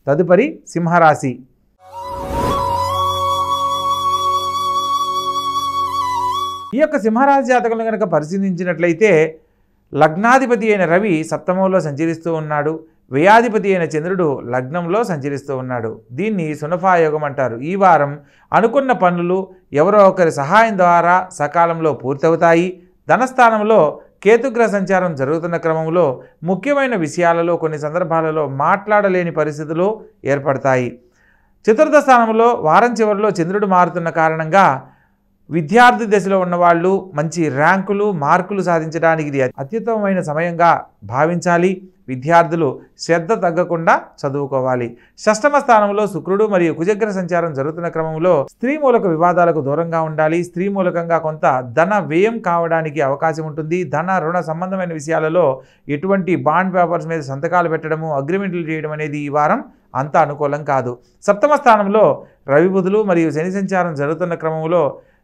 తదుపరి సింహరాశి. ఈ యొక్క సింహరాశి జాతకులను కనుక పరిశీలించినట్లయితే లగ్నాధిపతి అయిన రవి సప్తమంలో సంచరిస్తూ ఉన్నాడు. వ్యయాధిపతి అయిన చంద్రుడు లగ్నంలో సంచరిస్తూ ఉన్నాడు. దీన్ని సునఫాయోగం అంటారు. ఈ వారం అనుకున్న పనులు ఎవరో ఒకరి సహాయం ద్వారా సకాలంలో పూర్తవుతాయి. ధనస్థానంలో కేతుగ్రహ సంచారం జరుగుతున్న క్రమంలో ముఖ్యమైన విషయాలలో కొన్ని సందర్భాలలో మాట్లాడలేని పరిస్థితులు ఏర్పడతాయి. చతుర్థ స్థానంలో వారం చివరిలో చంద్రుడు మారుతున్న కారణంగా విద్యార్థి దశలో ఉన్నవాళ్ళు మంచి ర్యాంకులు మార్కులు సాధించడానికి ఇది అత్యుత్తమమైన సమయంగా భావించాలి. విద్యార్థులు శ్రద్ధ తగ్గకుండా చదువుకోవాలి. షష్టమ స్థానంలో శుక్రుడు మరియు కుజగ్రహ సంచారం జరుగుతున్న క్రమంలో స్త్రీ మూలక వివాదాలకు దూరంగా ఉండాలి. స్త్రీ మూలకంగా కొంత ధన వ్యయం కావడానికి అవకాశం ఉంటుంది. ధన రుణ సంబంధమైన విషయాలలో ఎటువంటి బాండ్ పేపర్స్ మీద సంతకాలు పెట్టడము, అగ్రిమెంట్లు చేయడం అనేది ఈ వారం అంత అనుకూలం కాదు. సప్తమ స్థానంలో రవి బుధులు మరియు శని సంచారం జరుగుతున్న క్రమంలో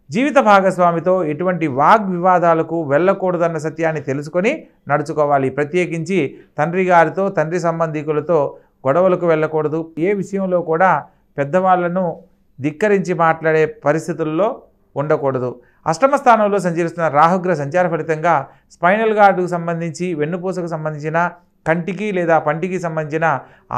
జీవిత భాగస్వామితో ఎటువంటి వాగ్వివాదాలకు వెళ్ళకూడదన్న సత్యాన్ని తెలుసుకొని నడుచుకోవాలి. ప్రత్యేకించి తండ్రి గారితో, తండ్రి సంబంధికులతో గొడవలకు వెళ్ళకూడదు. ఏ విషయంలో కూడా పెద్దవాళ్లను ధిక్కరించి మాట్లాడే పరిస్థితుల్లో ఉండకూడదు. అష్టమ స్థానంలో సంచరిస్తున్న రాహుగ్రహ సంచార ఫలితంగా స్పైనల్ గార్డుకు సంబంధించి, వెన్నుపూసకు సంబంధించిన, కంటికి లేదా పంటికి సంబంధించిన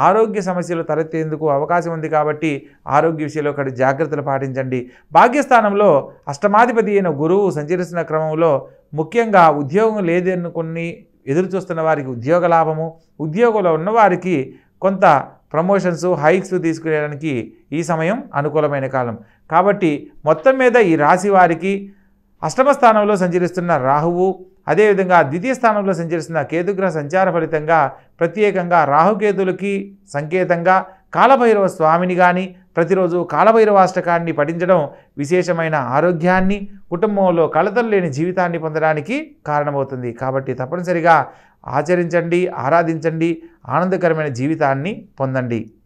ఆరోగ్య సమస్యలు తలెత్తేందుకు అవకాశం ఉంది. కాబట్టి ఆరోగ్య విషయంలో ఒకటి జాగ్రత్తలు పాటించండి. భాగ్యస్థానంలో అష్టమాధిపతి అయిన గురువు సంచరిస్తున్న క్రమంలో ముఖ్యంగా ఉద్యోగం లేదనుకుని ఎదురు చూస్తున్న వారికి ఉద్యోగ లాభము, ఉద్యోగంలో ఉన్నవారికి కొంత ప్రమోషన్స్, హైక్స్ తీసుకునేడానికి ఈ సమయం అనుకూలమైన కాలం. కాబట్టి మొత్తం మీద ఈ రాశి వారికి అష్టమ స్థానంలో సంచరిస్తున్న రాహువు, అదేవిధంగా ద్వితీయ స్థానంలో సంచరిస్తున్న కేతుగ్రహ సంచార ఫలితంగా ప్రత్యేకంగా రాహుకేతులకి సంకేతంగా కాలభైరవ స్వామిని కానీ ప్రతిరోజు కాలభైరవాష్టకాన్ని పఠించడం విశేషమైన ఆరోగ్యాన్ని, కుటుంబంలో కలతలు లేని జీవితాన్ని పొందడానికి కారణమవుతుంది. కాబట్టి తప్పనిసరిగా ఆచరించండి, ఆరాధించండి, ఆనందకరమైన జీవితాన్ని పొందండి.